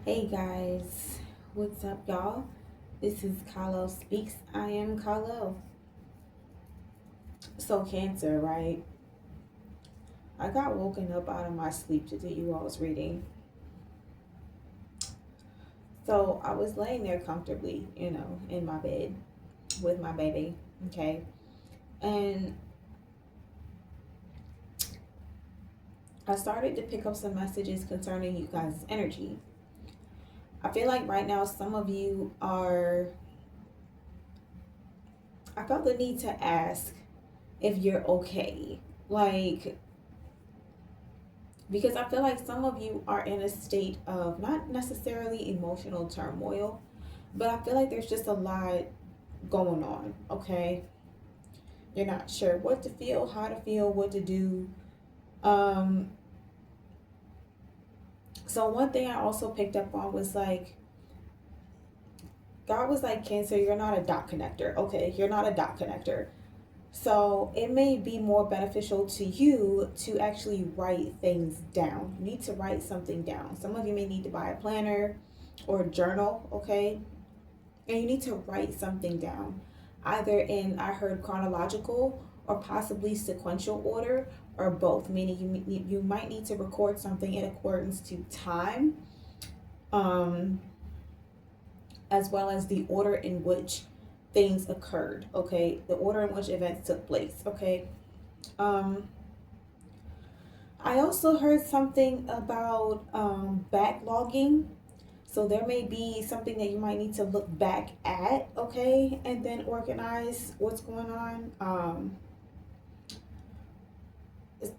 Hey guys, what's up, y'all? This is Kalel Speaks. I am Kalel. So, Cancer, right? I got woken up out of my sleep to do you all's reading. So, I was laying there comfortably, in my bed with my baby, okay? And I started to pick up some messages concerning you guys' energy. I feel like right now some of you are. I felt the need to ask if you're okay. Because I feel like some of you are in a state of not necessarily emotional turmoil, but I feel like there's just a lot going on, okay? You're not sure what to feel, how to feel, what to do. Um, so one thing I also picked up on was God was like, Cancer, you're not a dot connector, okay? You're not a dot connector. So it may be more beneficial to you to actually write things down. You need to write something down. Some of you may need to buy a planner or a journal, okay? And you need to write something down, either in, I heard, chronological or possibly sequential order, or both, meaning you might need to record something in accordance to time, as well as the order in which things occurred, okay? The order in which events took place, okay? I also heard something about backlogging. So there may be something that you might need to look back at, okay? And then organize what's going on.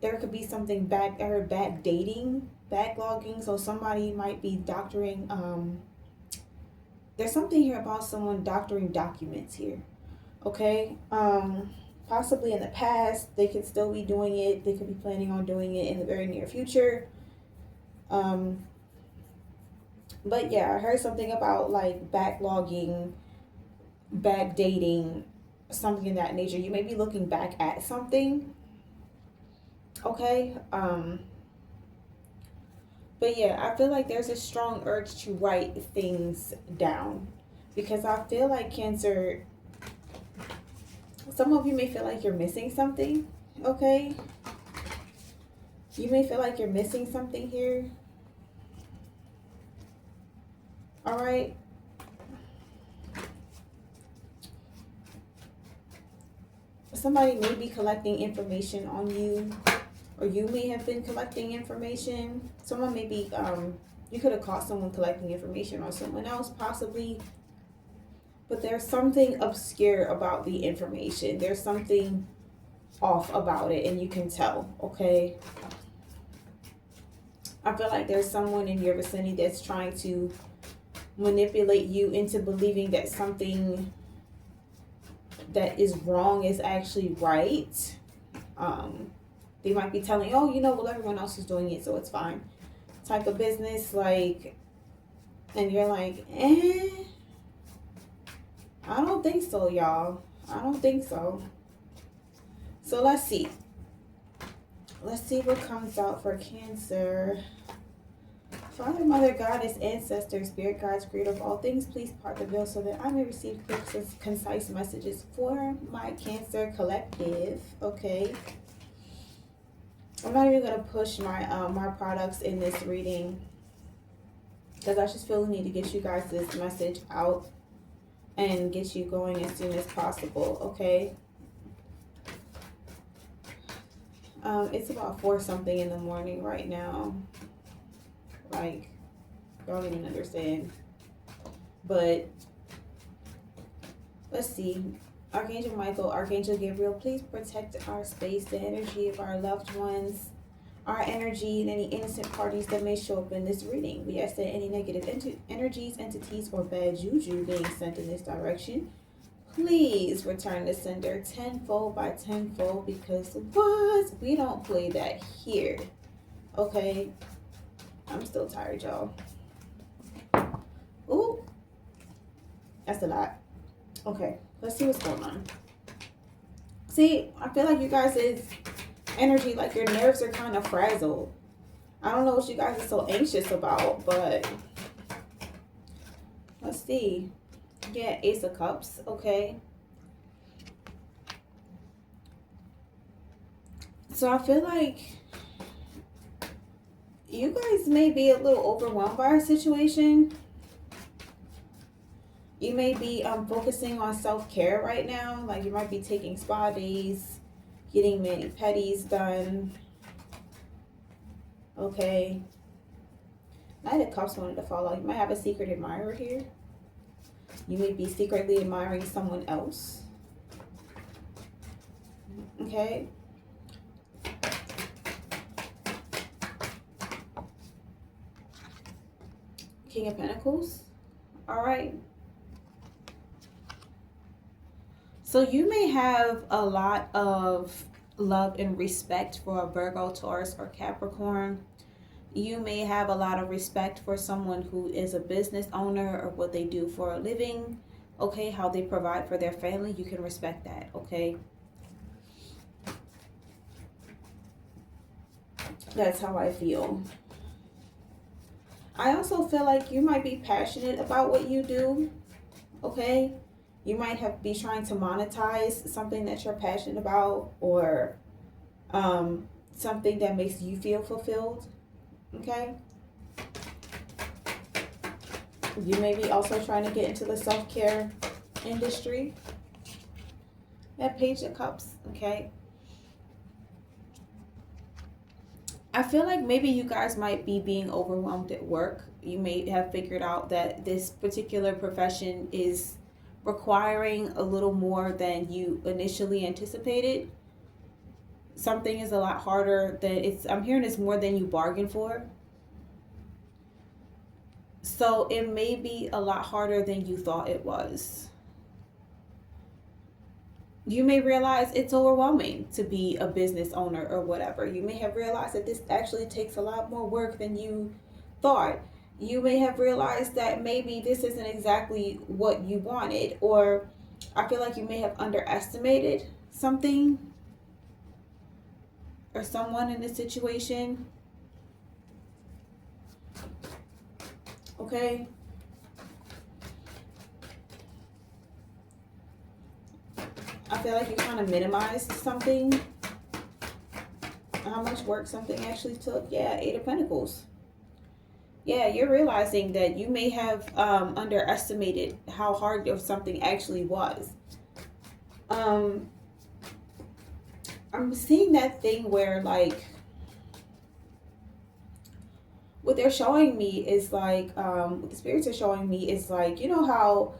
There could be something back, I heard backdating, backlogging. So somebody might be doctoring, there's something here about someone doctoring documents here, okay? Possibly in the past, they could still be doing it. They could be planning on doing it in the very near future. But yeah, I heard something about like backlogging, backdating, something in that nature. You may be looking back at something, okay? But yeah, I feel like there's a strong urge to write things down, because I feel like, Cancer, some of you may feel like you're missing something, okay? You may feel like you're missing something here. All right. Somebody may be collecting information on you, or you may have been collecting information. Someone may be, you could have caught someone collecting information on someone else, possibly. But there's something obscure about the information. There's something off about it, and you can tell, okay? I feel like there's someone in your vicinity that's trying to manipulate you into believing that something that is wrong is actually right. They might be telling you, oh, well, everyone else is doing it, so it's fine. Type of business, and you're like, I don't think so, y'all. I don't think so. So let's see. Let's see what comes out for Cancer. Father, Mother, Goddess, Ancestors, Spirit Guides, Creator of all things, please part the veil so that I may receive clear, concise messages for my Cancer collective, okay? I'm not even going to push my my products in this reading, because I just feel the need to get you guys this message out and get you going as soon as possible, okay? It's about 4 something in the morning right now. Like, I don't even understand. But let's see. Archangel Michael, Archangel Gabriel, please protect our space, the energy of our loved ones, our energy, and any innocent parties that may show up in this reading. We ask that any negative energies, entities, or bad juju being sent in this direction, please return the sender tenfold by tenfold, because what? We don't play that here, okay? I'm still tired, y'all. Ooh, that's a lot. Okay, let's see what's going on. See, I feel like you guys' energy, like your nerves are kind of frazzled. I don't know what you guys are so anxious about, but Let's see. Yeah, Ace of Cups. Okay. So I feel like you guys may be a little overwhelmed by our situation. You may be focusing on self-care right now. Like you might be taking spa days, getting mani-pedis done. Okay. Knight of Cups wanted to fall out. You might have a secret admirer here. You may be secretly admiring someone else. Okay. King of Pentacles. All right. So you may have a lot of love and respect for a Virgo, Taurus, or Capricorn. You may have a lot of respect for someone who is a business owner or what they do for a living. Okay, how they provide for their family. You can respect that. Okay. That's how I feel. I also feel like you might be passionate about what you do. Okay. You might be trying to monetize something that you're passionate about, or something that makes you feel fulfilled. Okay. You may be also trying to get into the self-care industry. That Page of Cups. Okay. I feel like maybe you guys might be being overwhelmed at work. You may have figured out that this particular profession is requiring a little more than you initially anticipated. Something is a lot harder than I'm hearing it's more than you bargained for. So it may be a lot harder than you thought it was. You may realize it's overwhelming to be a business owner or whatever. You may have realized that this actually takes a lot more work than you thought. You may have realized that maybe this isn't exactly what you wanted, or I feel like you may have underestimated something or someone in this situation. Okay. I feel like you kind of minimized something, how much work something actually took. Yeah, Eight of Pentacles. Yeah, you're realizing that you may have underestimated how hard something actually was. I'm seeing that thing where, like, what they're showing me is like, what the spirits are showing me is like, you know how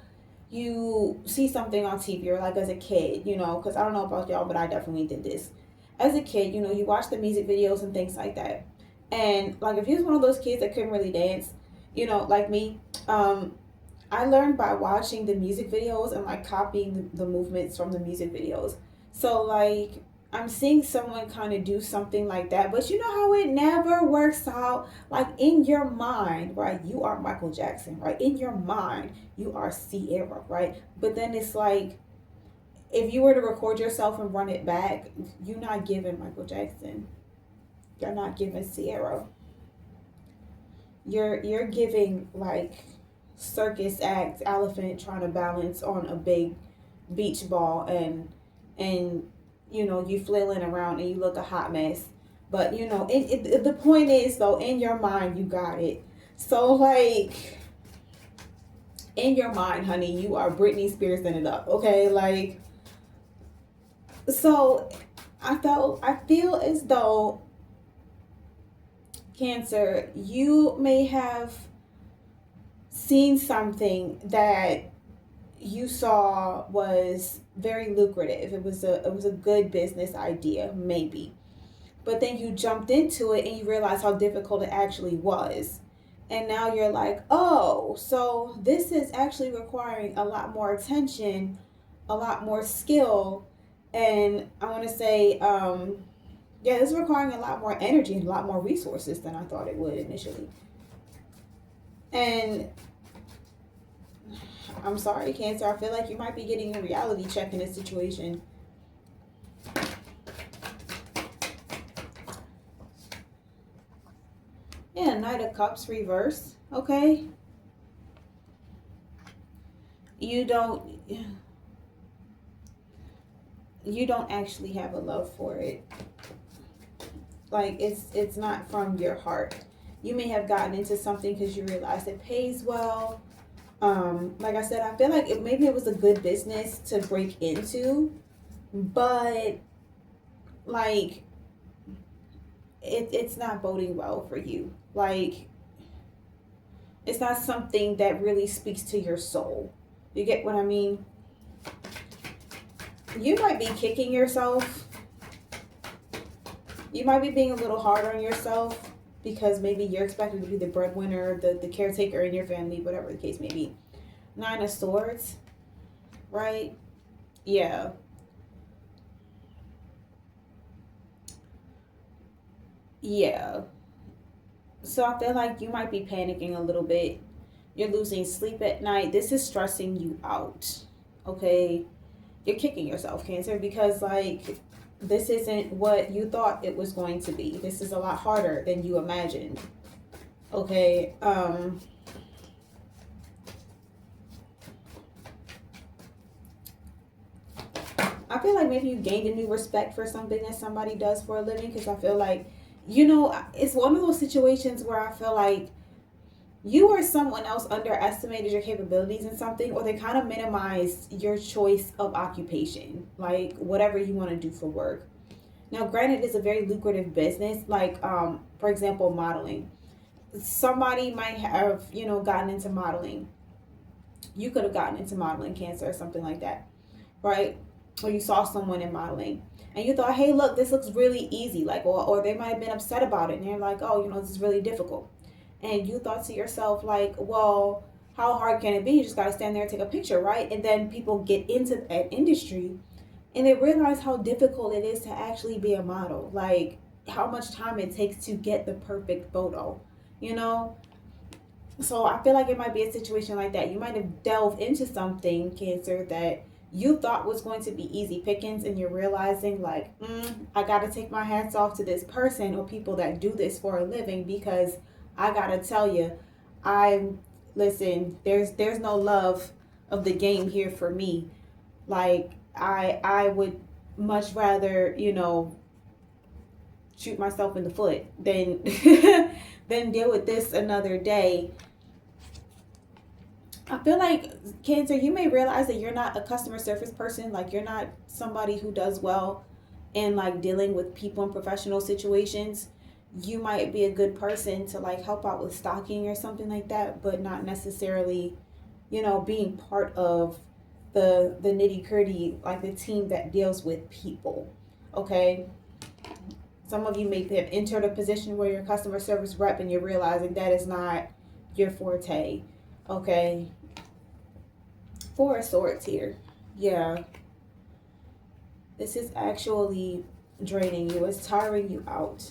you see something on TV, or like as a kid, you know, because I don't know about y'all, but I definitely did this. As a kid, you know, you watch the music videos and things like that. And like if you was one of those kids that couldn't really dance, you know, like me, I learned by watching the music videos and like copying the movements from the music videos. So like I'm seeing someone kind of do something like that, but you know how it never works out. Like in your mind, right? You are Michael Jackson, right? In your mind, you are Sierra, right? But then it's like, if you were to record yourself and run it back, you're not giving Michael Jackson. You're not giving Sierra. You're giving like circus act elephant trying to balance on a big beach ball, and you know, you flailing around and you look a hot mess. But you know, the point is though, in your mind you got it. So like in your mind, honey, you are Britney Spears in it up. Okay, like, so I feel as though, Cancer, you may have seen something that you saw was very lucrative. It was a good business idea, maybe. But then you jumped into it and you realized how difficult it actually was. And now you're like, oh, so this is actually requiring a lot more attention, a lot more skill, and I want to say, yeah, it's requiring a lot more energy and a lot more resources than I thought it would initially. And I'm sorry, Cancer, I feel like you might be getting a reality check in this situation. Yeah, Knight of Cups reverse. Okay. you don't actually have a love for it. Like it's not from your heart. You may have gotten into something because you realized it pays well. Like I said, I feel like maybe it was a good business to break into, but like it's not boding well for you. Like it's not something that really speaks to your soul. You get what I mean? You might be kicking yourself. You might be being a little hard on yourself because maybe you're expected to be the breadwinner, the caretaker in your family, whatever the case may be. Nine of Swords, right? Yeah. Yeah. So I feel like you might be panicking a little bit. You're losing sleep at night. This is stressing you out. Okay? You're kicking yourself, Cancer, because like this isn't what you thought it was going to be. This is a lot harder than you imagined. Okay? I feel like maybe you gained a new respect for something that somebody does for a living, because I feel like, it's one of those situations where I feel like you or someone else underestimated your capabilities in something, or they kind of minimized your choice of occupation, like whatever you want to do for work. Now, granted, it's a very lucrative business, like, for example, modeling. Somebody might have, gotten into modeling. You could have gotten into modeling, Cancer, or something like that, right? Or you saw someone in modeling and you thought, hey, look, this looks really easy. Like, or they might have been upset about it and they're like, oh, this is really difficult. And you thought to yourself, like, well, how hard can it be? You just got to stand there and take a picture, right? And then people get into that industry and they realize how difficult it is to actually be a model. Like, how much time it takes to get the perfect photo, you know? So I feel like it might be a situation like that. You might have delved into something, Cancer, that you thought was going to be easy pickings, and you're realizing like, I got to take my hats off to this person or people that do this for a living, because I got to tell you, listen, there's no love of the game here for me. Like I would much rather, shoot myself in the foot than than deal with this another day. I feel like, Cancer, you may realize that you're not a customer service person. Like, you're not somebody who does well in like dealing with people in professional situations. You might be a good person to like help out with stocking or something like that, but not necessarily, being part of the nitty gritty, like the team that deals with people. Okay. Some of you may have entered a position where you're a customer service rep and you're realizing that is not your forte. Okay. Four of Swords here. Yeah. This is actually draining you. It's tiring you out.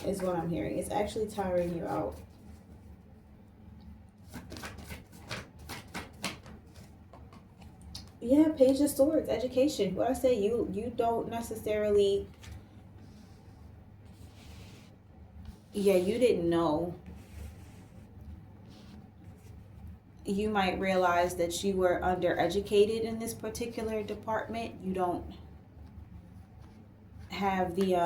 Is what I'm hearing. It's actually tiring you out. Yeah, Page of Swords, education. What I say, you don't necessarily, you didn't know. You might realize that you were undereducated in this particular department. You don't have the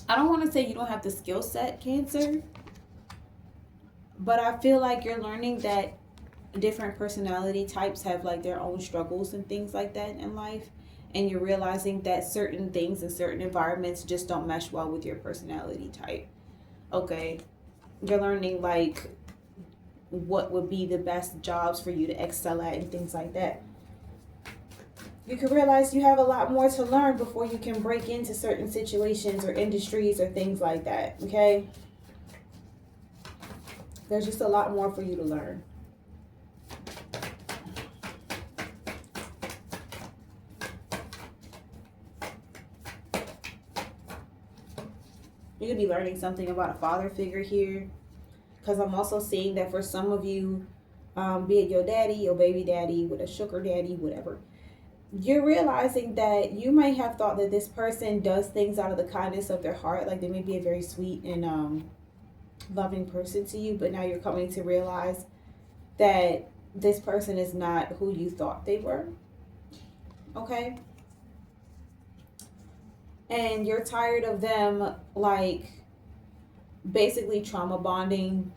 I don't want to say you don't have the skill set, Cancer, but I feel like you're learning that different personality types have like their own struggles and things like that in life, and you're realizing that certain things in certain environments just don't mesh well with your personality type. Okay. You're learning like what would be the best jobs for you to excel at and things like that. You can realize you have a lot more to learn before you can break into certain situations or industries or things like that. Okay. There's just a lot more for you to learn. You could be learning something about a father figure here, because I'm also seeing that for some of you, be it your daddy, your baby daddy, with a sugar daddy, whatever, you're realizing that you might have thought that this person does things out of the kindness of their heart. Like they may be a very sweet and loving person to you, but now you're coming to realize that this person is not who you thought they were. Okay? And you're tired of them, like, basically trauma bonding.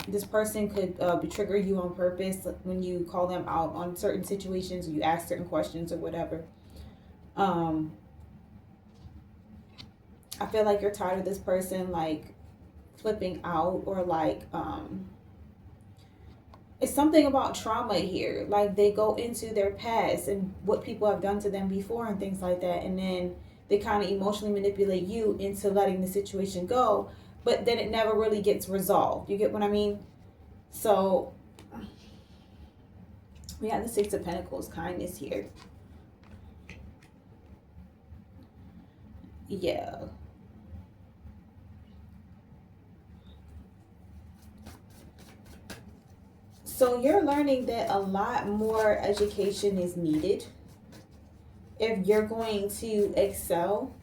This person could trigger you on purpose when you call them out on certain situations, or you ask certain questions or whatever. I feel like you're tired of this person, like, flipping out, or like, it's something about trauma here. Like, they go into their past and what people have done to them before and things like that, and then they kind of emotionally manipulate you into letting the situation go, but then it never really gets resolved. You get what I mean? So we have the Six of Pentacles, kindness here. Yeah. So you're learning that a lot more education is needed if you're going to excel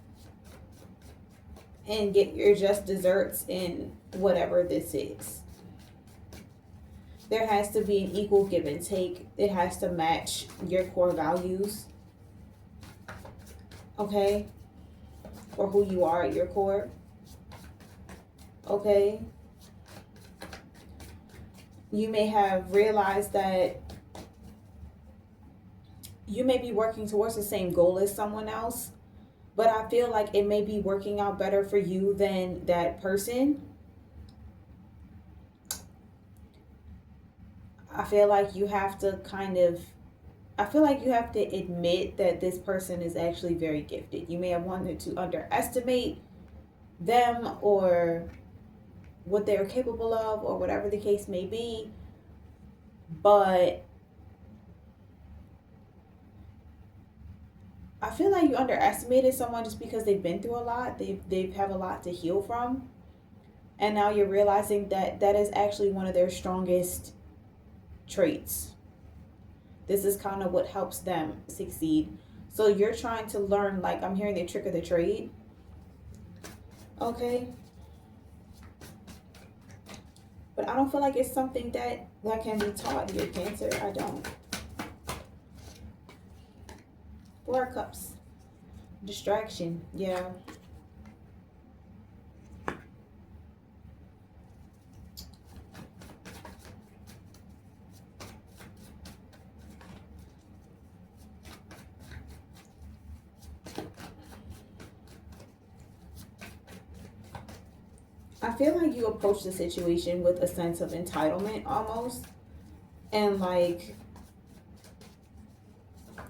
and get your just desserts in whatever this is. There has to be an equal give and take. It has to match your core values. Okay? Or who you are at your core. Okay? You may have realized that you may be working towards the same goal as someone else, but I feel like it may be working out better for you than that person. I feel like you have to admit that this person is actually very gifted. You may have wanted to underestimate them or what they're capable of, or whatever the case may be, but I feel like you underestimated someone just because they've been through a lot. They have a lot to heal from, and now you're realizing that that is actually one of their strongest traits. This is kind of what helps them succeed. So you're trying to learn, like, I'm hearing the trick of the trade. Okay? But I don't feel like it's something that can be taught here, Cancer. I don't. Four of Cups. Distraction. Yeah. I feel like you approach the situation with a sense of entitlement almost. And like,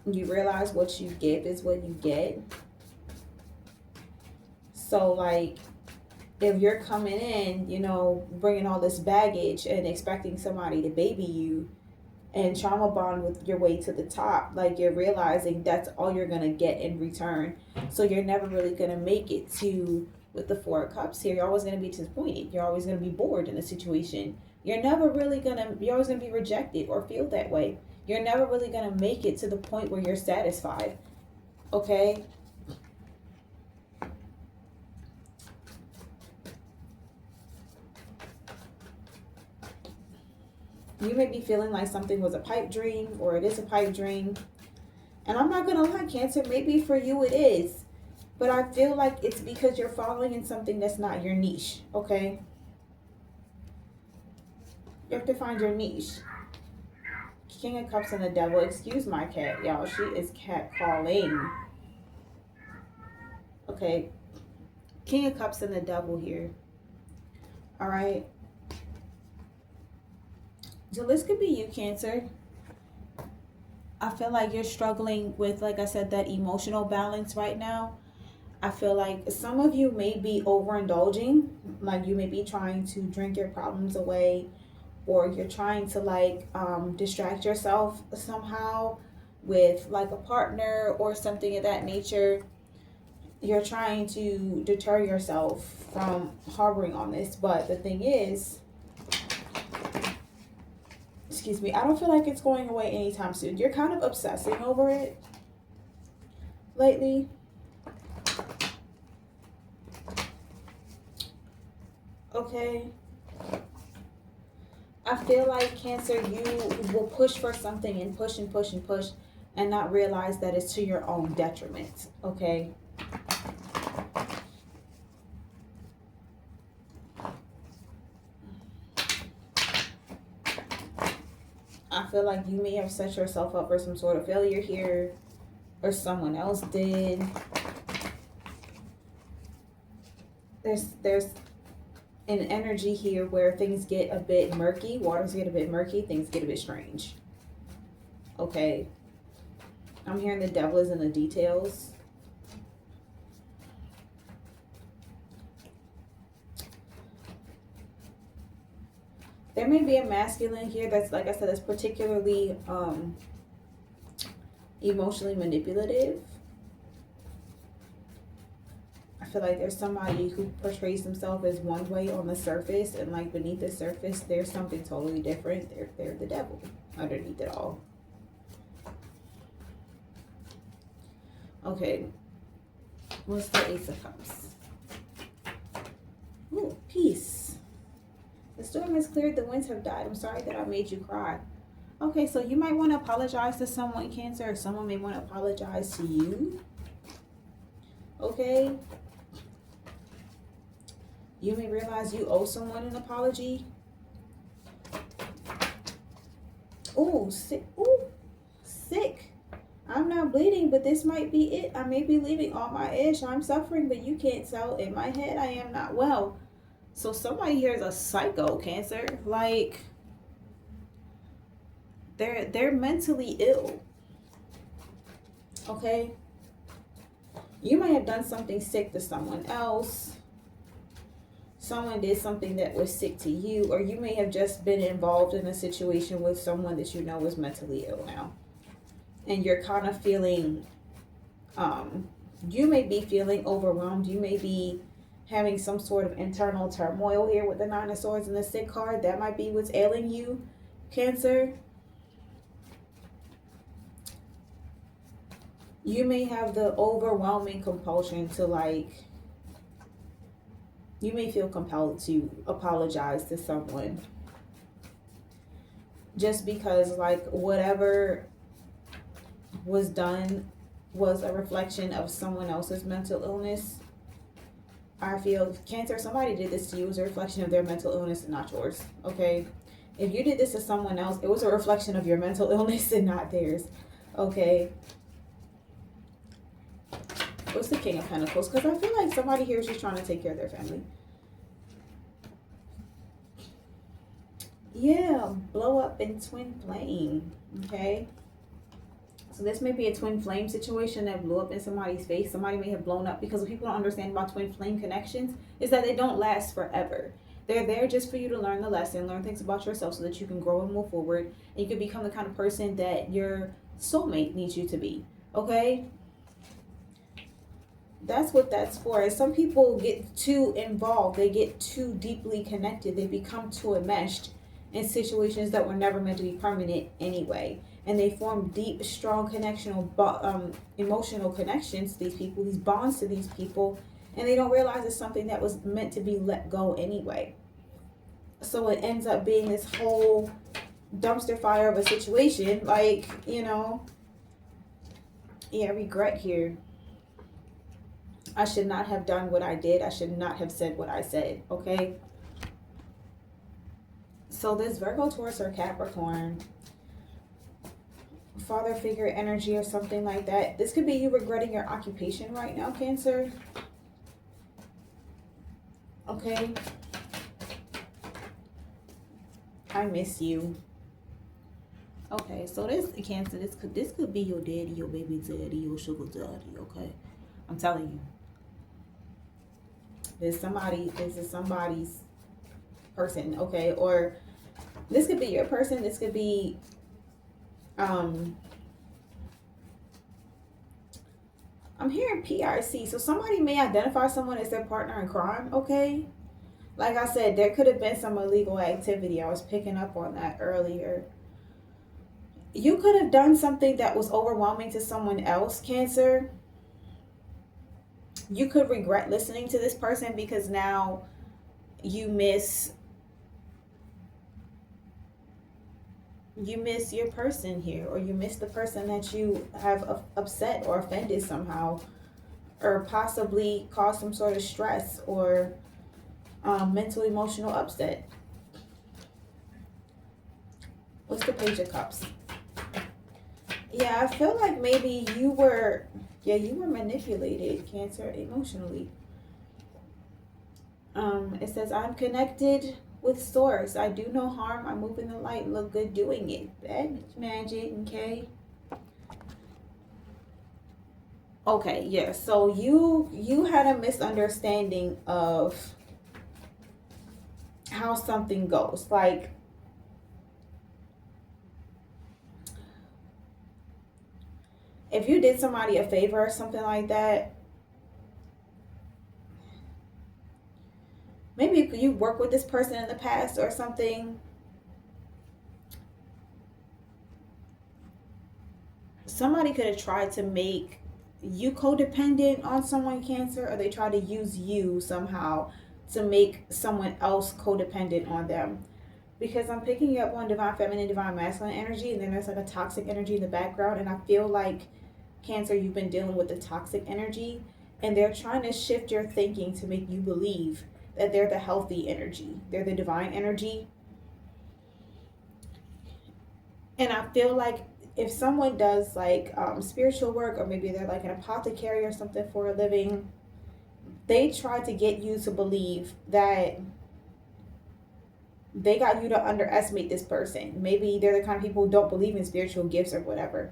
you realize what you give is what you get. So like, if you're coming in, you know, bringing all this baggage and expecting somebody to baby you and trauma bond with your way to the top, like, you're realizing that's all you're going to get in return. So you're never really going to make it to, with the Four of Cups here, you're always going to be disappointed. You're always going to be bored in a situation. You're always going to be rejected or feel that way. You're never really going to make it to the point where you're satisfied. Okay? You may be feeling like something was a pipe dream, or it is a pipe dream. And I'm not going to lie, Cancer, maybe for you it is. But I feel like it's because you're following in something that's not your niche, okay? You have to find your niche. King of Cups and the Devil. Excuse my cat, y'all. She is cat calling. Okay. King of Cups and the Devil here. All right. So this could be you, Cancer. I feel like you're struggling with, like I said, that emotional balance right now. I feel like some of you may be overindulging. Like, you may be trying to drink your problems away, or you're trying to like distract yourself somehow with like a partner or something of that nature. You're trying to deter yourself from harboring on this. But the thing is, excuse me, I don't feel like it's going away anytime soon. You're kind of obsessing over it lately. Okay? I feel like Cancer, you will push for something and push and push and push and not realize that it's to your own detriment. Okay? I feel like you may have set yourself up for some sort of failure here, or someone else did. There's an energy here where things get a bit murky, waters get a bit murky, things get a bit strange. Okay. I'm hearing the devil is in the details. There may be a masculine here that's, like I said, that's particularly emotionally manipulative. I feel like there's somebody who portrays themselves as one way on the surface, and like beneath the surface, there's something totally different. They're the devil underneath it all. Okay. What's the Ace of Cups? Ooh, peace. The storm has cleared, the winds have died. I'm sorry that I made you cry. Okay, so you might want to apologize to someone, Cancer, or someone may want to apologize to you. Okay? You may realize you owe someone an apology. Oh, sick. Ooh, sick. I'm not bleeding, but this might be it. I may be leaving on my edge. I'm suffering, but you can't tell. In my head, I am not well. So somebody here is a psycho, Cancer. Like, they're mentally ill. Okay? You may have done something sick to someone else. Someone did something that was sick to you, or you may have just been involved in a situation with someone that you know is mentally ill now. And you're kind of feeling, you may be feeling overwhelmed. You may be having some sort of internal turmoil here with the Nine of Swords and the Sick card. That might be what's ailing you, Cancer. You may have the overwhelming compulsion to, like, you may feel compelled to apologize to someone. Just because, like, whatever was done was a reflection of someone else's mental illness. I feel, Cancer, somebody did this to you, it was a reflection of their mental illness and not yours. Okay? If you did this to someone else, it was a reflection of your mental illness and not theirs. Okay? What's the King of Pentacles? Because I feel like somebody here is just trying to take care of their family. Yeah, blow up in twin flame. Okay? So this may be a twin flame situation that blew up in somebody's face. Somebody may have blown up, because what people don't understand about twin flame connections is that they don't last forever. They're there just for you to learn the lesson, learn things about yourself so that you can grow and move forward. And you can become the kind of person that your soulmate needs you to be. Okay? That's what that's for. And some people get too involved. They get too deeply connected. They become too enmeshed in situations that were never meant to be permanent anyway. And they form deep, strong, emotional connections to these people, these bonds to these people, and they don't realize it's something that was meant to be let go anyway. So it ends up being this whole dumpster fire of a situation, like, you know, yeah, regret here. I should not have done what I did. I should not have said what I said, okay? So this Virgo, Taurus, or Capricorn, father figure energy or something like that. This could be you regretting your occupation right now, Cancer. Okay. I miss you. Okay, so this Cancer, this could be your daddy, your baby daddy, your sugar daddy, okay? I'm telling you. This is somebody's person, okay? Or this could be your person, this could be I'm hearing PRC. So somebody may identify someone as their partner in crime, okay? Like I said, there could have been some illegal activity. I was picking up on that earlier. You could have done something that was overwhelming to someone else, Cancer. You could regret listening to this person because now you miss your person here, or you miss the person that you have upset or offended somehow, or possibly caused some sort of stress or mental emotional upset. What's the Page of Cups? Yeah, I feel like maybe you were manipulated, Cancer, emotionally. It says, I'm connected with source. I do no harm. I move in the light, look good doing it. That's magic, okay? Okay, yeah. So you had a misunderstanding of how something goes. Like, if you did somebody a favor or something like that, maybe you work with this person in the past or something. Somebody could have tried to make you codependent on someone, Cancer, or they try to use you somehow to make someone else codependent on them. Because I'm picking up on divine feminine, divine masculine energy, and then there's like a toxic energy in the background, and I feel like, Cancer, you've been dealing with the toxic energy, and they're trying to shift your thinking to make you believe that they're the healthy energy, they're the divine energy. And I feel like if someone does like spiritual work, or maybe they're like an apothecary or something for a living, they try to get you to believe that they got you to underestimate this person. Maybe they're the kind of people who don't believe in spiritual gifts or whatever.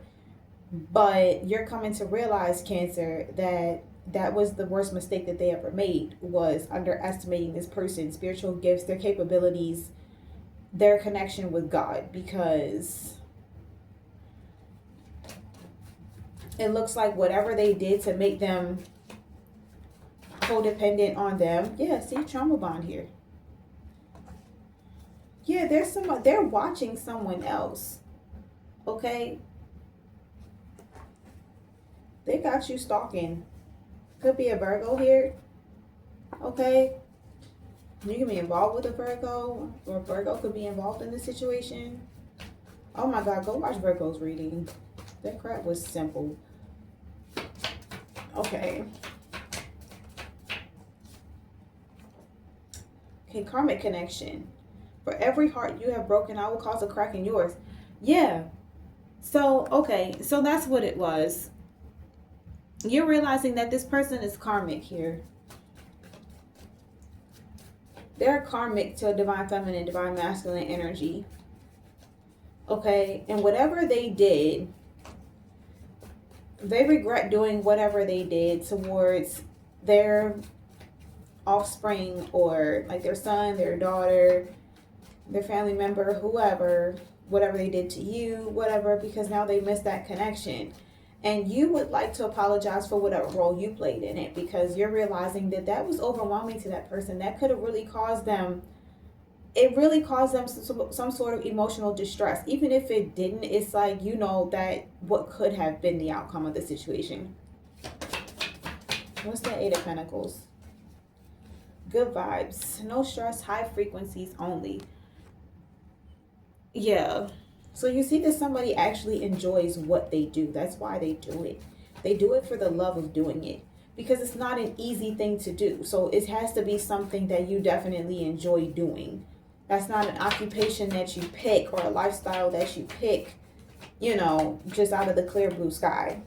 But you're coming to realize, Cancer, that that was the worst mistake that they ever made, was underestimating this person's spiritual gifts, their capabilities, their connection with God. Because it looks like whatever they did to make them codependent on them. Yeah, see, trauma bond here. Yeah, they're watching someone else. Okay? They got you stalking. Could be a Virgo here. Okay? You can be involved with a Virgo, or Virgo could be involved in this situation. Oh my God, go watch Virgo's reading. That crap was simple. Okay. Okay, karmic connection. For every heart you have broken, I will cause a crack in yours. Yeah. So, okay. So that's what it was. You're realizing that this person is karmic here. They're karmic to a divine feminine, divine masculine energy. Okay. And whatever they did, they regret doing whatever they did towards their offspring, or like their son, their daughter, their family member, whoever, whatever they did to you, whatever, because now they missed that connection. And you would like to apologize for whatever role you played in it, because you're realizing that that was overwhelming to that person. That could have really caused them, it really caused them some sort of emotional distress. Even if it didn't, it's like, you know, that what could have been the outcome of the situation. What's the Eight of Pentacles? Good vibes, no stress, high frequencies only. Yeah. So you see that somebody actually enjoys what they do. That's why they do it. They do it for the love of doing it, because it's not an easy thing to do. So it has to be something that you definitely enjoy doing. That's not an occupation that you pick, or a lifestyle that you pick, you know, just out of the clear blue sky.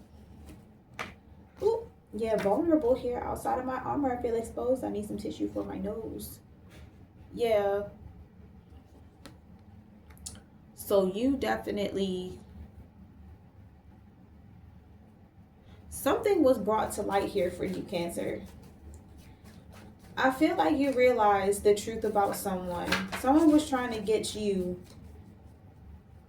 Ooh, yeah, vulnerable here. Outside of my armor, I feel exposed. I need some tissue for my nose. Yeah. So you definitely, something was brought to light here for you, Cancer. I feel like you realized the truth about someone. Someone was trying to get you.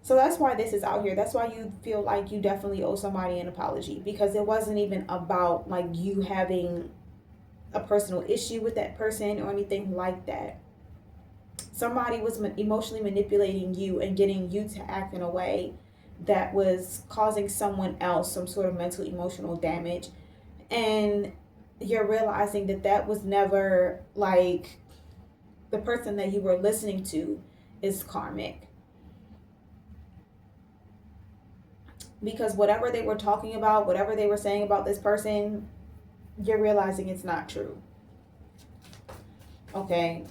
So that's why this is out here. That's why you feel like you definitely owe somebody an apology, because it wasn't even about like you having a personal issue with that person or anything like that. Somebody was emotionally manipulating you and getting you to act in a way that was causing someone else some sort of mental emotional damage. And you're realizing that that was never like the person that you were listening to is karmic. Because whatever they were talking about, whatever they were saying about this person, you're realizing it's not true. Okay.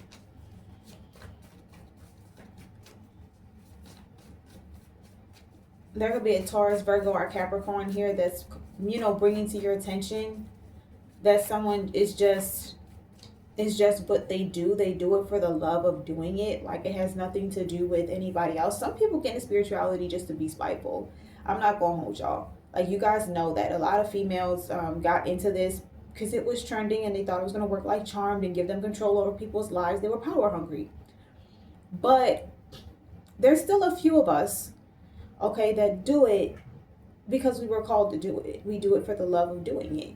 There could be a Taurus, Virgo, or Capricorn here that's, bringing to your attention that someone is just what they do. They do it for the love of doing it. Like, it has nothing to do with anybody else. Some people get into spirituality just to be spiteful. I'm not gonna hold y'all. Like, you guys know that a lot of females got into this because it was trending and they thought it was gonna work like Charmed and give them control over people's lives. They were power hungry. But there's still a few of us, okay, that do it because we were called to do it. We do it for the love of doing it,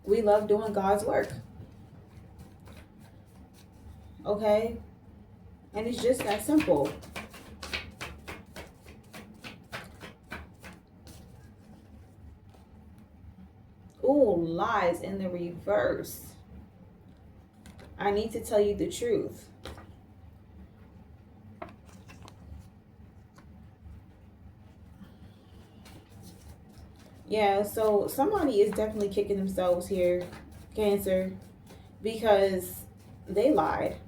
We love doing God's work. Okay? And it's just that simple. Ooh, lies in the reverse. I need to tell you the truth. Yeah, so somebody is definitely kicking themselves here, Cancer, because they lied.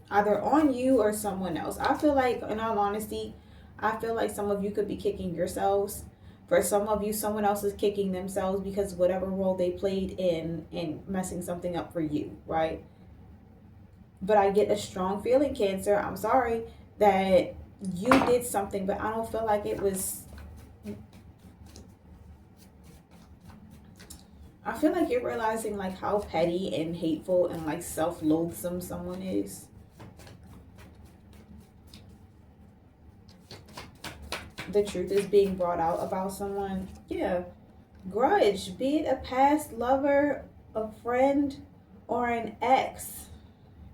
Either on you or someone else. I feel like, in all honesty, I feel like some of you could be kicking yourselves. For some of you, someone else is kicking themselves because whatever role they played in messing something up for you, right? But I get a strong feeling, Cancer. I'm sorry that you did something, but I don't feel like it was... I feel like you're realizing like how petty and hateful and like self-loathsome someone is. The truth is being brought out about someone. Yeah. Grudge, be it a past lover, a friend, or an ex.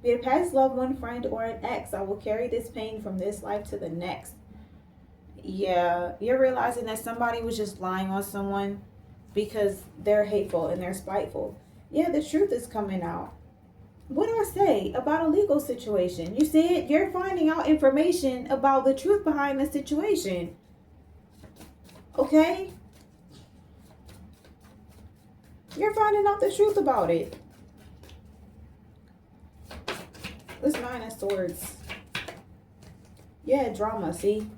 Be it a past loved one, friend, or an ex. I will carry this pain from this life to the next. Yeah, you're realizing that somebody was just lying on someone because they're hateful and they're spiteful. Yeah, the truth is coming out. What do I say about a legal situation? You see it? You're finding out information about the truth behind the situation. Okay? You're finding out the truth about it. This Nine of Swords. Yeah, drama, see?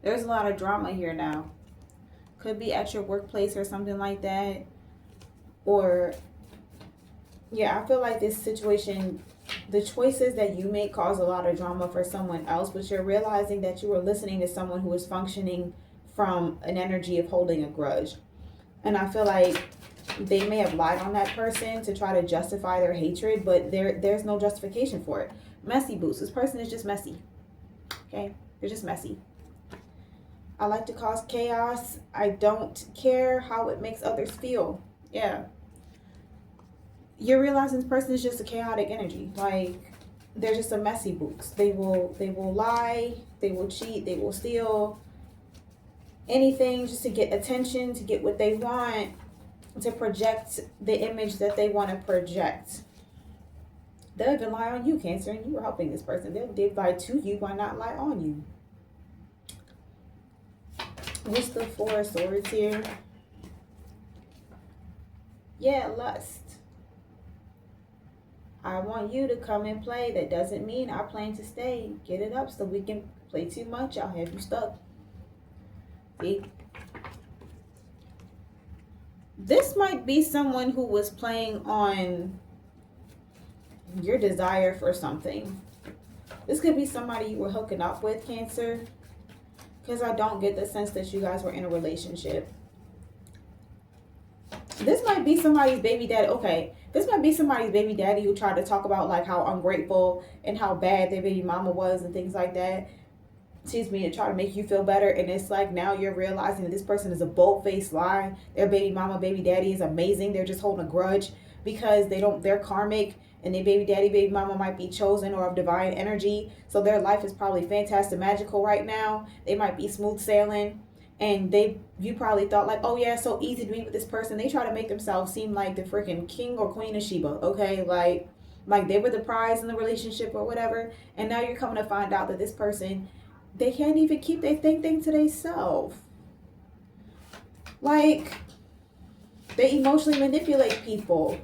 There's a lot of drama here now. Could be at your workplace or something like that. Or, yeah, I feel like this situation, the choices that you make cause a lot of drama for someone else, but you're realizing that you were listening to someone who is functioning from an energy of holding a grudge. And I feel like they may have lied on that person to try to justify their hatred, but there's no justification for it. Messy boots. This person is just messy. Okay? They're just messy. I like to cause chaos. I don't care how it makes others feel. Yeah. You're realizing this person is just a chaotic energy. Like, they're just a messy boots. They will lie, they will cheat, they will steal anything just to get attention, to get what they want, to project the image that they want to project. They'll even lie on you, Cancer, and you were helping this person. They'll lie to you, why not lie on you? What's the Four of Swords here? Yeah, lust. I want you to come and play. That doesn't mean I plan to stay. Get it up so we can play too much. I'll have you stuck. See? This might be someone who was playing on your desire for something. This could be somebody you were hooking up with, Cancer. Because I don't get the sense that you guys were in a relationship. This might be somebody's baby daddy. Okay, this might be somebody's baby daddy who tried to talk about like how ungrateful and how bad their baby mama was and things like that. Excuse me, to try to make you feel better. And it's like now you're realizing that this person is a bold-faced lie. Their baby mama, baby daddy is amazing. They're just holding a grudge because they're karmic. And their baby daddy, baby mama might be chosen or of divine energy. So their life is probably fantastic, magical right now. They might be smooth sailing. And you probably thought like, oh yeah, it's so easy to be with this person. They try to make themselves seem like the freaking king or queen of Sheba, okay? Like they were the prize in the relationship or whatever. And now you're coming to find out that this person, they can't even keep their thing to themselves. Like, they emotionally manipulate people.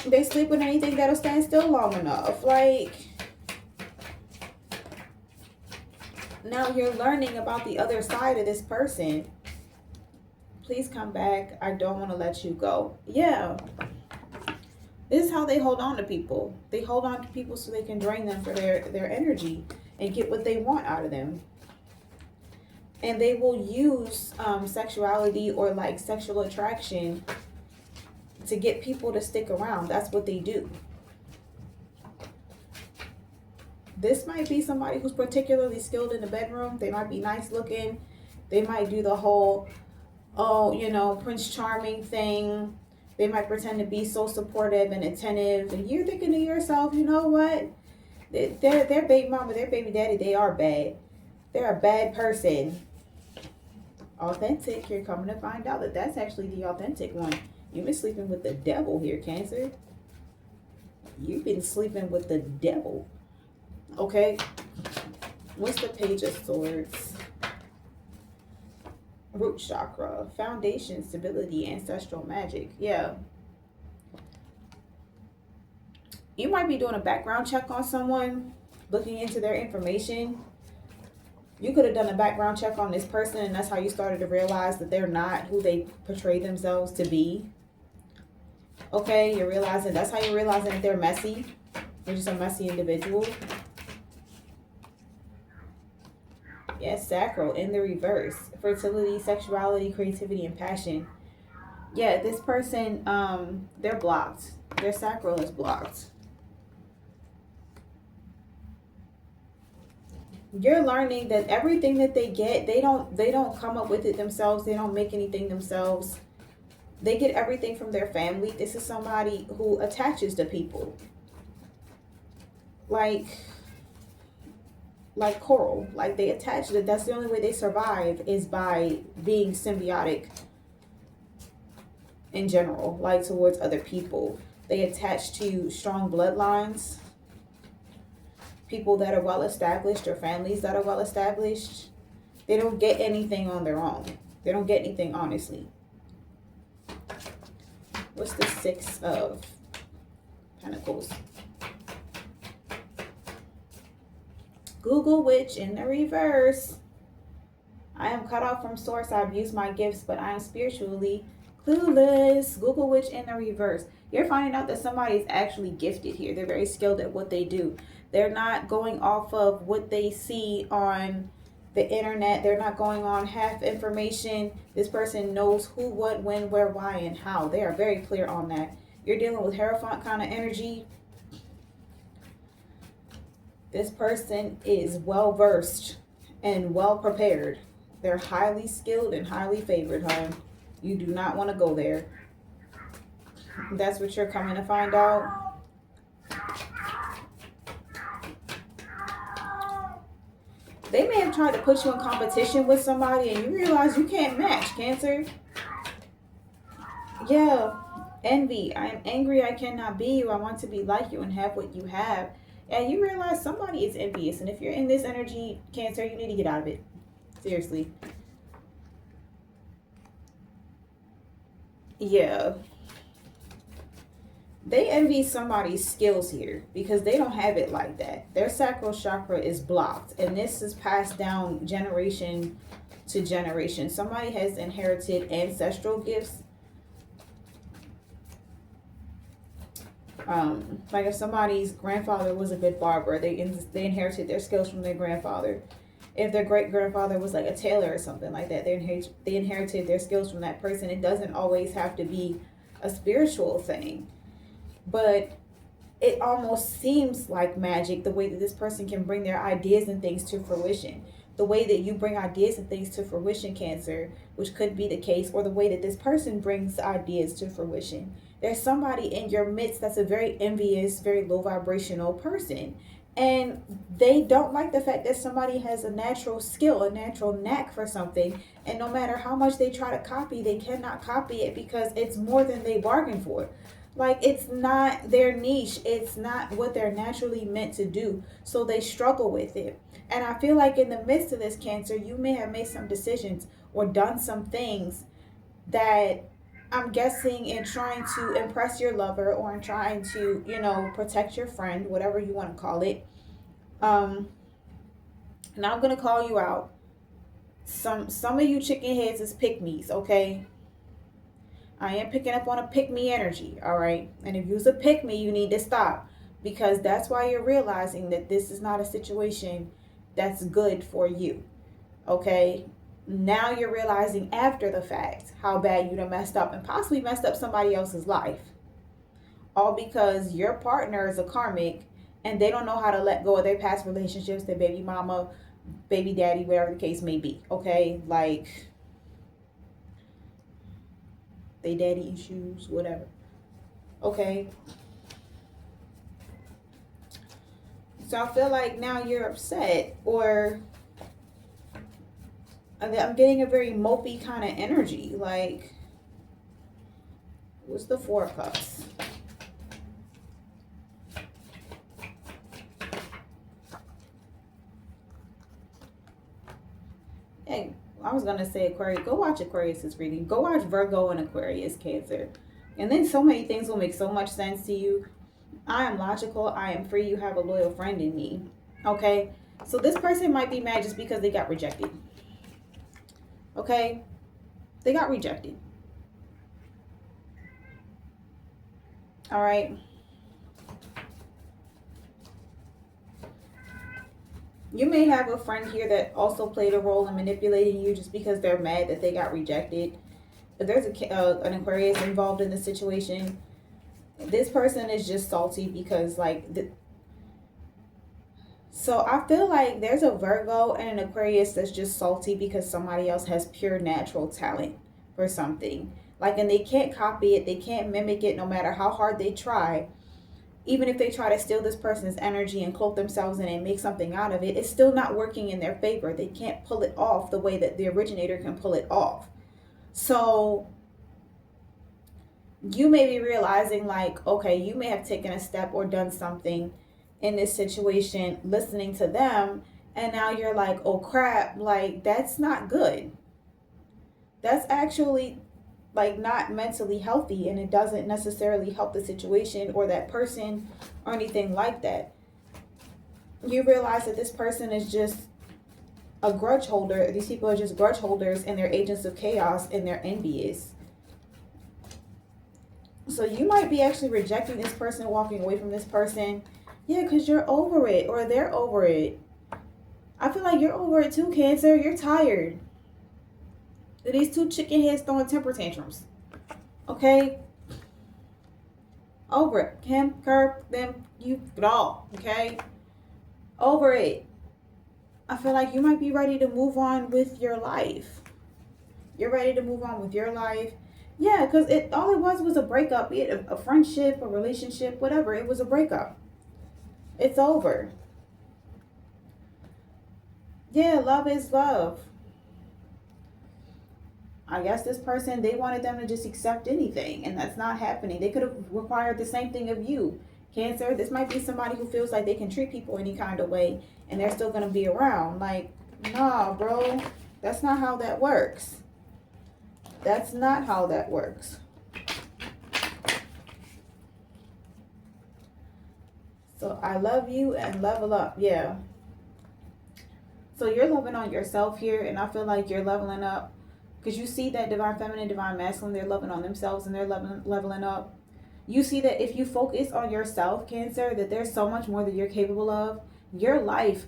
They sleep with anything that'll stand still long enough. Like, now you're learning about the other side of this person. Please come back. I don't want to let you go. Yeah. This is how they hold on to people. They hold on to people so they can drain them for their energy and get what they want out of them. And they will use sexuality or like sexual attraction to get people to stick around. That's what they do. This might be somebody who's particularly skilled in the bedroom. They might be nice looking. They might do the whole, oh, you know, Prince Charming thing. They might pretend to be so supportive and attentive. And you're thinking to yourself, you know what? Their baby mama, their baby daddy, they are bad. They're a bad person. Authentic. You're coming to find out that that's actually the authentic one. You've been sleeping with the devil here, Cancer. You've been sleeping with the devil. Okay. What's the Page of Swords? Root chakra. Foundation, stability, ancestral magic. Yeah. You might be doing a background check on someone, looking into their information. You could have done a background check on this person, and that's how you started to realize that they're not who they portray themselves to be. Okay, you're realizing, that's how you're realizing that they're messy. They're just a messy individual. Yes, sacral in the reverse. Fertility, sexuality, creativity, and passion. Yeah, this person, they're blocked. Their sacral is blocked. You're learning that everything that they get, they don't come up with it themselves. They don't make anything themselves. They get everything from their family. This is somebody who attaches to people. Like coral. Like, they attach to it. That's the only way they survive, is by being symbiotic in general, like towards other people. They attach to strong bloodlines. People that are well established, or families that are well established. They don't get anything on their own. They don't get anything honestly. What's the Six of Pentacles? Google Witch in the reverse. I am cut off from source. I abuse my gifts, but I am spiritually clueless. Google Witch in the reverse. You're finding out that somebody is actually gifted here. They're very skilled at what they do. They're not going off of what they see on the internet. They're not going on half information. This person knows who, what, when, where, why, and how. They are very clear on that. You're dealing with Hierophant kind of energy. This person is well versed and well prepared. They're highly skilled and highly favored, hon. You do not want to go there. That's what you're coming to find out. They may have tried to put you in competition with somebody and you realize you can't match, Cancer. Yeah. Envy. I am angry I cannot be you. I want to be like you and have what you have. And you realize somebody is envious. And if you're in this energy, Cancer, you need to get out of it. Seriously. Yeah. They envy somebody's skills here because they don't have it like that. Their sacral chakra is blocked. And this is passed down generation to generation. Somebody has inherited ancestral gifts. Like if somebody's grandfather was a good barber, they inherited their skills from their grandfather. If their great-grandfather was like a tailor or something like that, they inherited their skills from that person. It doesn't always have to be a spiritual thing. But it almost seems like magic, the way that this person can bring their ideas and things to fruition. The way that you bring ideas and things to fruition, Cancer, which could be the case, or the way that this person brings ideas to fruition. There's somebody in your midst that's a very envious, very low vibrational person. And they don't like the fact that somebody has a natural skill, a natural knack for something. And no matter how much they try to copy, they cannot copy it because it's more than they bargained for. Like, it's not their niche. It's not what they're naturally meant to do. So they struggle with it. And I feel like in the midst of this, Cancer, you may have made some decisions or done some things that, I'm guessing, in trying to impress your lover or in trying to, protect your friend, whatever you want to call it. Um, Now I'm gonna call you out. Some of you chicken heads is pick me's, okay? I am picking up on a pick me energy, all right? And if you's a pick me, you need to stop, because that's why you're realizing that this is not a situation that's good for you, okay? Now you're realizing after the fact how bad you done messed up and possibly messed up somebody else's life. All because your partner is a karmic and they don't know how to let go of their past relationships, their baby mama, baby daddy, whatever the case may be, okay? Like, they daddy issues, whatever, okay? So I feel like now you're upset, or I'm getting a very mopey kind of energy. Like, what's the Four of Cups? Hey, I was gonna say Aquarius. Go watch Aquarius's reading. Go watch Virgo and Aquarius, Cancer, and then so many things will make so much sense to you. I am logical. I am free. You have a loyal friend in me. Okay, so this person might be mad just because they got rejected. Okay, they got rejected. All right. You may have a friend here that also played a role in manipulating you just because they're mad that they got rejected. But there's an Aquarius involved in the situation. This person is just salty because, like, so I feel like there's a Virgo and an Aquarius that's just salty because somebody else has pure natural talent for something. Like, and they can't copy it, they can't mimic it no matter how hard they try. Even if they try to steal this person's energy and cloak themselves in it and make something out of it, it's still not working in their favor. They can't pull it off the way that the originator can pull it off. So you may be realizing, like, okay, you may have taken a step or done something in this situation, listening to them, and now you're like, oh crap, like, that's not good. That's actually, like, not mentally healthy, and it doesn't necessarily help the situation or that person or anything like that. You realize that this person is just a grudge holder. These people are just grudge holders, and they're agents of chaos, and they're envious. So you might be actually rejecting this person, walking away from this person. Yeah, because you're over it, or they're over it. I feel like you're over it too, Cancer. You're tired. These two chicken heads throwing temper tantrums. Okay? Over it. Him, her, them, you, it all. Okay? Over it. I feel like you might be ready to move on with your life. You're ready to move on with your life. Yeah, because all it was a breakup. Be it a friendship, a relationship, whatever. It was a breakup. It's over. Yeah, love is love. I guess this person, they wanted them to just accept anything, and that's not happening. They could have required the same thing of you, Cancer. This might be somebody who feels like they can treat people any kind of way, and they're still going to be around. Like, nah, bro. That's not how that works. That's not how that works. So I love you and level up. Yeah. So you're loving on yourself here, and I feel like you're leveling up. Because you see that divine feminine, divine masculine, they're loving on themselves and they're leveling up. You see that if you focus on yourself, Cancer, that there's so much more that you're capable of. Your life,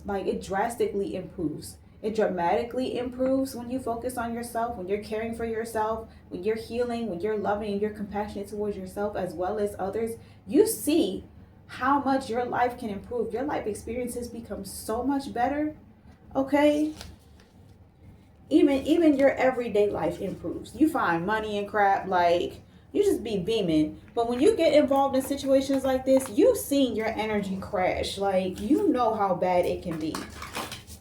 like, it drastically improves. It dramatically improves when you focus on yourself, when you're caring for yourself, when you're healing, when you're loving and you're compassionate towards yourself as well as others. You see how much your life can improve. Your life experiences become so much better, okay? Even your everyday life improves. You find money and crap, like, You just be beaming. But when you get involved in situations like this, you've seen your energy crash. Like, you know how bad it can be.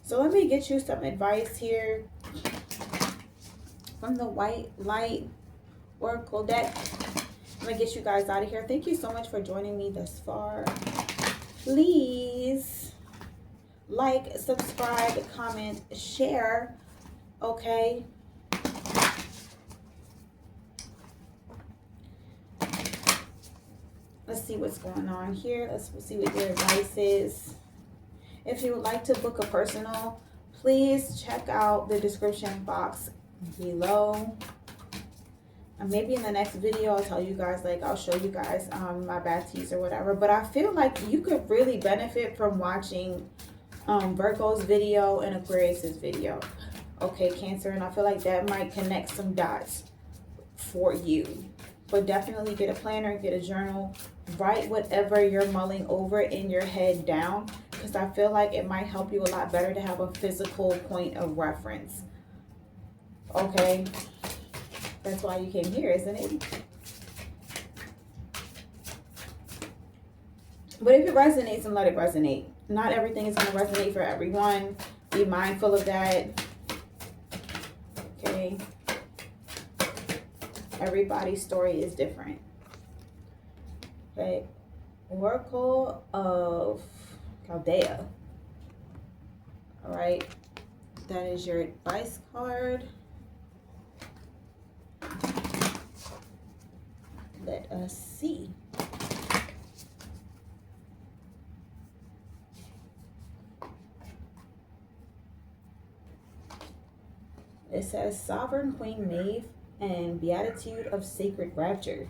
So let me get you some advice here from the White Light Oracle deck. I'm going to get you guys out of here. Thank you so much for joining me thus far. Please like, subscribe, comment, share. Okay. Let's see what's going on here. Let's see what your advice is. If you would like to book a personal, please check out the description box below. And maybe in the next video, I'll tell you guys, like, I'll show you guys my bath teas or whatever. But I feel like you could really benefit from watching Virgo's video and Aquarius's video. Okay, Cancer. And I feel like that might connect some dots for you. But definitely get a planner, get a journal, write whatever you're mulling over in your head down, because I feel like it might help you a lot better to have a physical point of reference. Okay? That's why you came here, isn't it? But if it resonates, then let it resonate. Not everything is going to resonate for everyone. Be mindful of that. Okay? Everybody's story is different. Okay. Oracle of Chaldea. All right. That is your advice card. Let us see. It says Sovereign Queen Maeve and Beatitude of Sacred Rapture.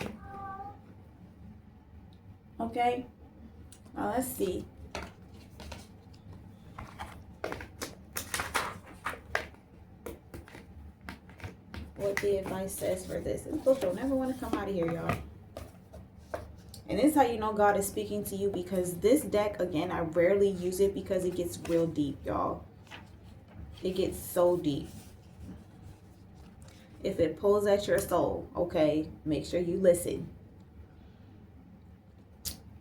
Okay. Now let's see. What the advice says for this. This book don't ever want to come out of here, y'all. And this is how you know God is speaking to you, because this deck, again, I rarely use it because it gets real deep, y'all. It gets so deep. If it pulls at your soul, okay, make sure you listen.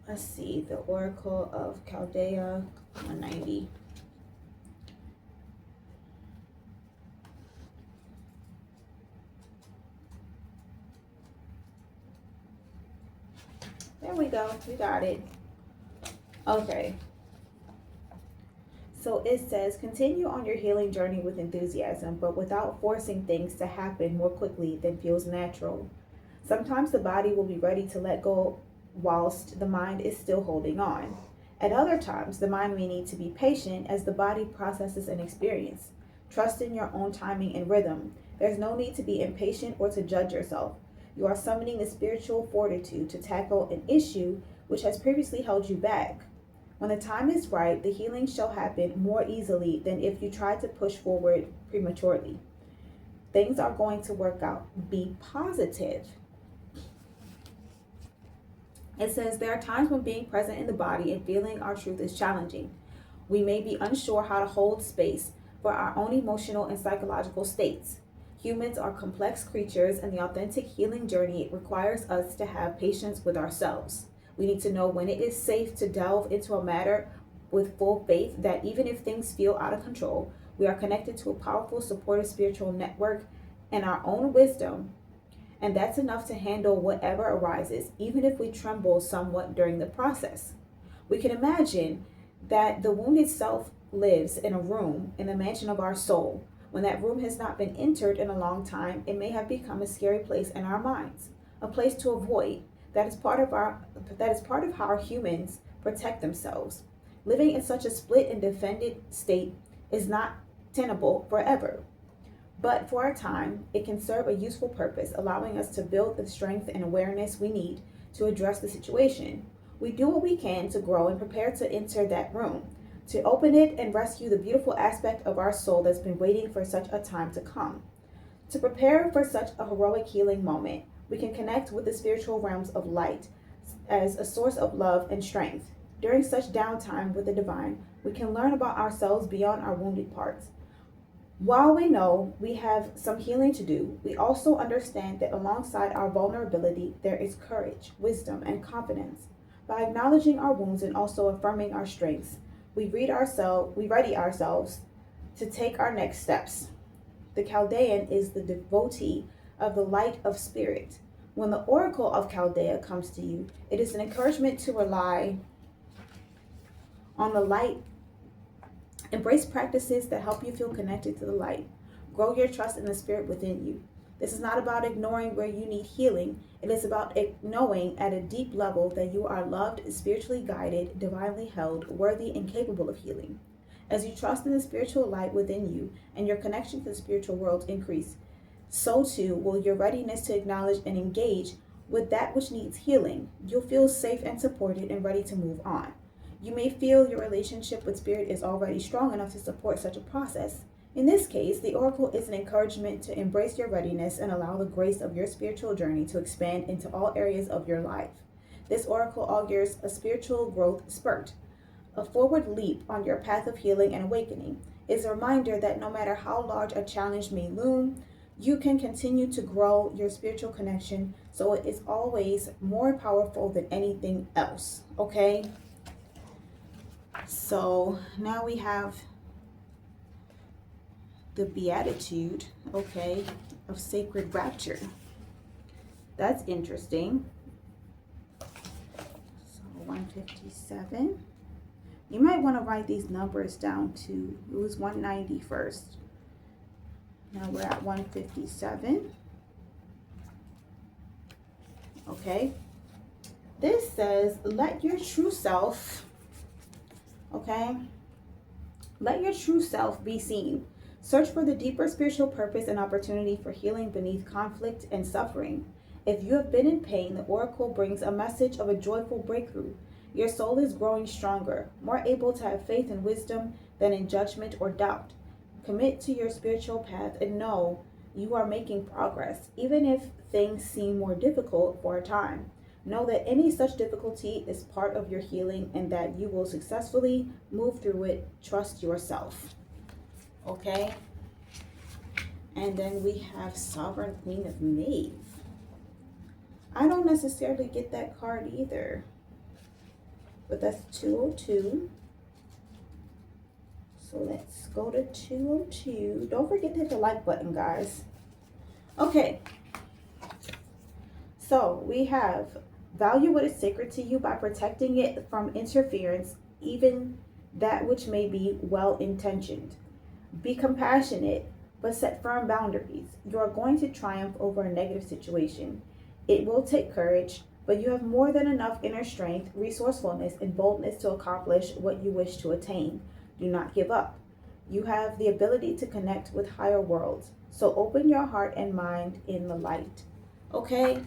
Let's see, the Oracle of Chaldea, 190. There we go. We got it. Okay. So it says, continue on your healing journey with enthusiasm, but without forcing things to happen more quickly than feels natural. Sometimes the body will be ready to let go whilst the mind is still holding on. At other times, the mind may need to be patient as the body processes an experience. Trust in your own timing and rhythm. There's no need to be impatient or to judge yourself. You are summoning the spiritual fortitude to tackle an issue which has previously held you back. When the time is right, the healing shall happen more easily than if you try to push forward prematurely. Things are going to work out. Be positive. It says there are times when being present in the body and feeling our truth is challenging. We may be unsure how to hold space for our own emotional and psychological states. Humans are complex creatures, and the authentic healing journey requires us to have patience with ourselves. We need to know when it is safe to delve into a matter with full faith that even if things feel out of control, we are connected to a powerful, supportive spiritual network and our own wisdom, and that's enough to handle whatever arises, even if we tremble somewhat during the process. We can imagine that the wounded self lives in a room in the mansion of our soul. When that room has not been entered in a long time, it may have become a scary place in our minds, a place to avoid. That is part of how humans protect themselves. Living in such a split and defended state is not tenable forever. But for a time, it can serve a useful purpose, allowing us to build the strength and awareness we need to address the situation. We do what we can to grow and prepare to enter that room, to open it and rescue the beautiful aspect of our soul that's been waiting for such a time to come. To prepare for such a heroic healing moment, we can connect with the spiritual realms of light as a source of love and strength. During such downtime with the divine, we can learn about ourselves beyond our wounded parts. While we know we have some healing to do, we also understand that alongside our vulnerability, there is courage, wisdom, and confidence. By acknowledging our wounds and also affirming our strengths, we ready ourselves to take our next steps. The Chaldean is the devotee of the light of spirit. When the oracle of Chaldea comes to you, it is an encouragement to rely on the light. Embrace practices that help you feel connected to the light. Grow your trust in the spirit within you. This is not about ignoring where you need healing. It is about knowing at a deep level that you are loved, spiritually guided, divinely held, worthy, and capable of healing. As you trust in the spiritual light within you and your connection to the spiritual world increase, so too will your readiness to acknowledge and engage with that which needs healing. You'll feel safe and supported and ready to move on. You may feel your relationship with spirit is already strong enough to support such a process. In this case, the oracle is an encouragement to embrace your readiness and allow the grace of your spiritual journey to expand into all areas of your life. This oracle augurs a spiritual growth spurt, a forward leap on your path of healing and awakening. It is a reminder that no matter how large a challenge may loom, you can continue to grow your spiritual connection, so it is always more powerful than anything else, okay? So now we have the beatitude, okay, of sacred rapture. That's interesting. So 157. You might want to write these numbers down too. It was 190 first. Now we're at 157. Okay. This says, let your true self, okay? Let your true self be seen. Search for the deeper spiritual purpose and opportunity for healing beneath conflict and suffering. If you have been in pain, the oracle brings a message of a joyful breakthrough. Your soul is growing stronger, more able to have faith and wisdom than in judgment or doubt. Commit to your spiritual path and know you are making progress, even if things seem more difficult for a time. Know that any such difficulty is part of your healing and that you will successfully move through it. Trust yourself. Okay? And then we have Sovereign Queen of Knave. I don't necessarily get that card either. But that's 202. So let's go to 202. Don't forget to hit the like button, guys. Okay. So we have value what is sacred to you by protecting it from interference, even that which may be well-intentioned. Be compassionate, but set firm boundaries. You are going to triumph over a negative situation. It will take courage, but you have more than enough inner strength, resourcefulness, and boldness to accomplish what you wish to attain. Do not give up. You have the ability to connect with higher worlds, so open your heart and mind in the light. Okay?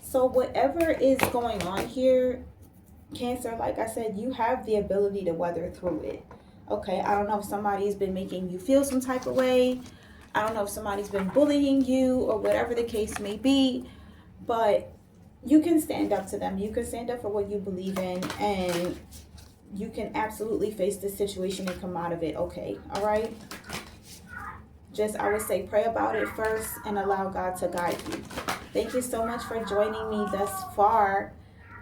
So whatever is going on here, Cancer, like I said, you have the ability to weather through it. Okay, I don't know if somebody's been making you feel some type of way. I don't know if somebody's been bullying you or whatever the case may be, but you can stand up to them. You can stand up for what you believe in, and you can absolutely face this situation and come out of it okay. All right? Just, I would say, pray about it first and allow God to guide you. Thank you so much for joining me thus far.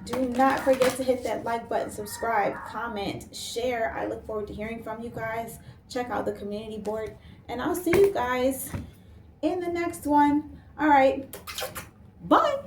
Do not forget to hit that like button, subscribe, comment, share. I look forward to hearing from you guys. Check out the community board, and I'll see you guys in the next one. All right. Bye.